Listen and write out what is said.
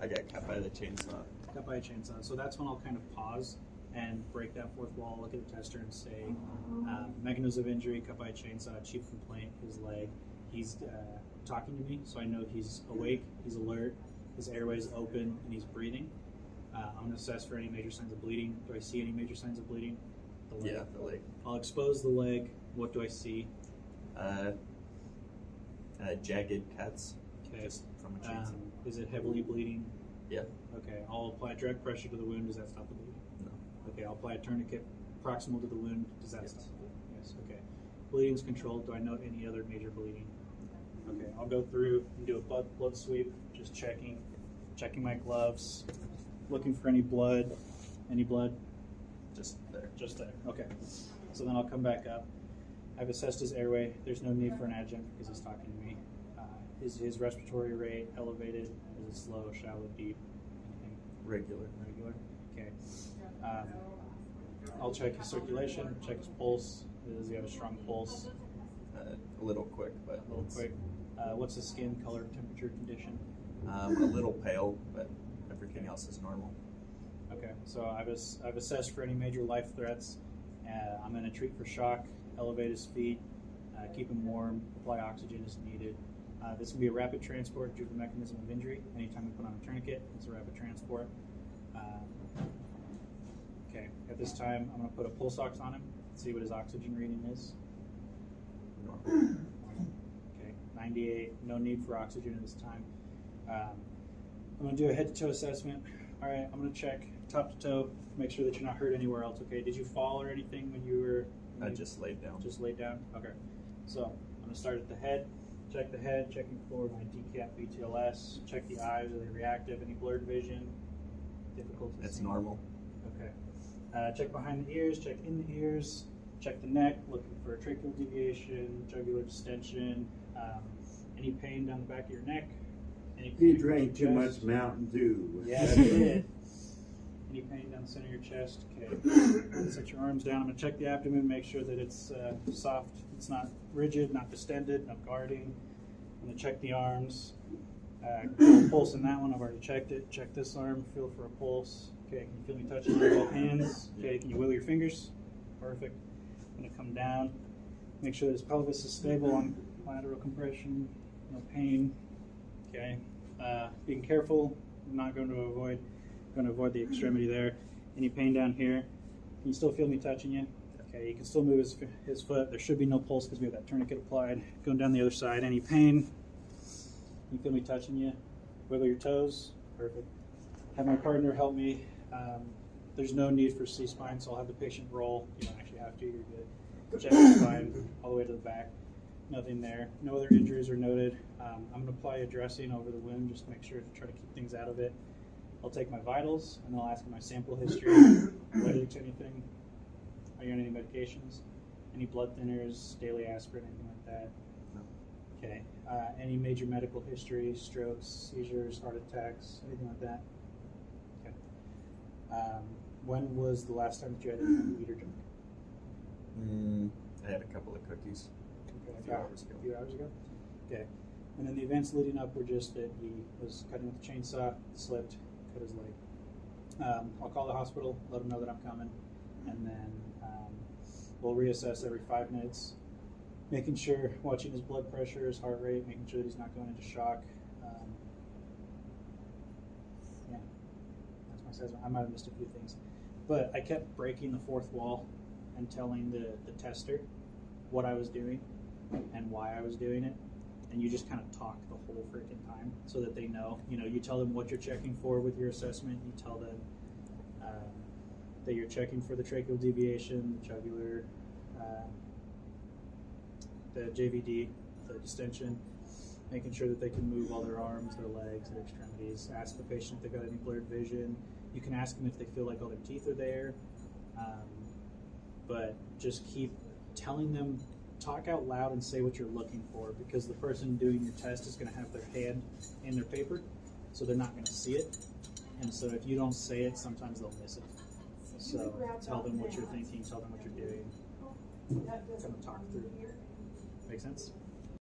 I got cut by the chainsaw. Cut by a chainsaw. So that's when I'll kind of pause and break that fourth wall, look at the tester and say, mechanism of injury, cut by a chainsaw, chief complaint, his leg. He's talking to me, so I know he's awake, he's alert, his airway is open, and he's breathing. I'm going to assess for any major signs of bleeding. Do I see any major signs of bleeding? The leg. Yeah, the leg. I'll expose the leg. What do I see? Jagged cuts. Okay. Just from a chainsaw. Is it heavily bleeding? Yeah. Okay. I'll apply direct pressure to the wound. Does that stop the bleeding? No. Okay. I'll apply a tourniquet proximal to the wound. Does that Yes. stop the bleeding? Yes. Okay. Bleeding is controlled. Do I note any other major bleeding? Okay. I'll go through and do a blood sweep, just checking my gloves, looking for any blood. Any blood? Just there. Just there. Okay. So then I'll come back up. I've assessed his airway. There's no need for an adjunct because he's talking to me. Is his respiratory rate elevated? Is it slow, shallow, deep? Anything? Regular. Regular. Okay. I'll check his circulation, check his pulse. Does he have a strong pulse? A little quick, but A little quick. What's his skin color, temperature, condition? A little pale, but everything else is normal. Okay, so I've assessed for any major life threats. I'm going to treat for shock, elevate his feet, keep him warm, apply oxygen as needed. This will be a rapid transport due to the mechanism of injury. Anytime we put on a tourniquet, it's a rapid transport. Okay, at this time, I'm going to put a pulse ox on him, see what his oxygen reading is. Normal. Okay, 98, no need for oxygen at this time. I'm going to do a head-to-toe assessment. All right, I'm going to check top to toe, make sure that you're not hurt anywhere else. Okay, did you fall or anything when you were? I just laid down. Just laid down? Okay. So I'm going to start at the head. Check the head, checking for my DCAP BTLS. Check the eyes, are they reactive? Any blurred vision? Difficult to see? It's normal. Okay. Check behind the ears, check in the ears, check the neck, looking for tracheal deviation, jugular distension, any pain down the back of your neck. Any He pain drank across too your much chest? Mountain Dew. Yes, he did. Any pain down the center of your chest? Okay. Set your arms down. I'm going to check the abdomen, make sure that it's soft. It's not rigid, not distended, no guarding. I'm going to check the arms. Pulse in that one, I've already checked it. Check this arm, feel for a pulse. Okay, can you feel me touching with both hands? Okay, can you wiggle your fingers? Perfect. I'm going to come down, make sure that his pelvis is stable on lateral compression, no pain. Okay, being careful, I'm not going to avoid the extremity there. Any pain down here? Can you still feel me touching you? Okay, you can still move his foot. There should be no pulse because we have that tourniquet applied. Going down the other side, any pain? Can you feel me touching you? Wiggle your toes. Perfect. Have my partner help me. There's no need for C-spine, so I'll have the patient roll. You don't actually have to, you're good. Check the spine all the way to the back. Nothing there. No other injuries are noted. I'm going to apply a dressing over the wound just to make sure to try to keep things out of it. I'll take my vitals and I'll ask my sample history. Allergic to anything? Are you on any medications? Any blood thinners, daily aspirin, anything like that? No. Okay. Any major medical history, strokes, seizures, heart attacks, anything like that? Okay. When was the last time that you had anything to eat or drink? I had a couple of cookies. Okay, A few hours ago. A few hours ago? Okay. And then the events leading up were just that he was cutting with the chainsaw, slipped, cut his leg. I'll call the hospital, let them know that I'm coming, and then we'll reassess every 5 minutes, making sure, watching his blood pressure, his heart rate, making sure that he's not going into shock. Yeah, that's my assessment. I might have missed a few things. But I kept breaking the fourth wall and telling the tester what I was doing and why I was doing it. And you just kind of talk the whole freaking time so that they know. You know, you tell them what you're checking for with your assessment. You tell them that you're checking for the tracheal deviation, the jugular, the JVD, the distension, making sure that they can move all their arms, their legs, their extremities. Ask the patient if they've got any blurred vision. You can ask them if they feel like all their teeth are there. But just keep telling them, talk out loud and say what you're looking for, because the person doing your test is going to have their hand in their paper, so they're not going to see it. And so if you don't say it, sometimes they'll miss it. So tell them what you're thinking, tell them what you're doing, kind of talk through. Make sense?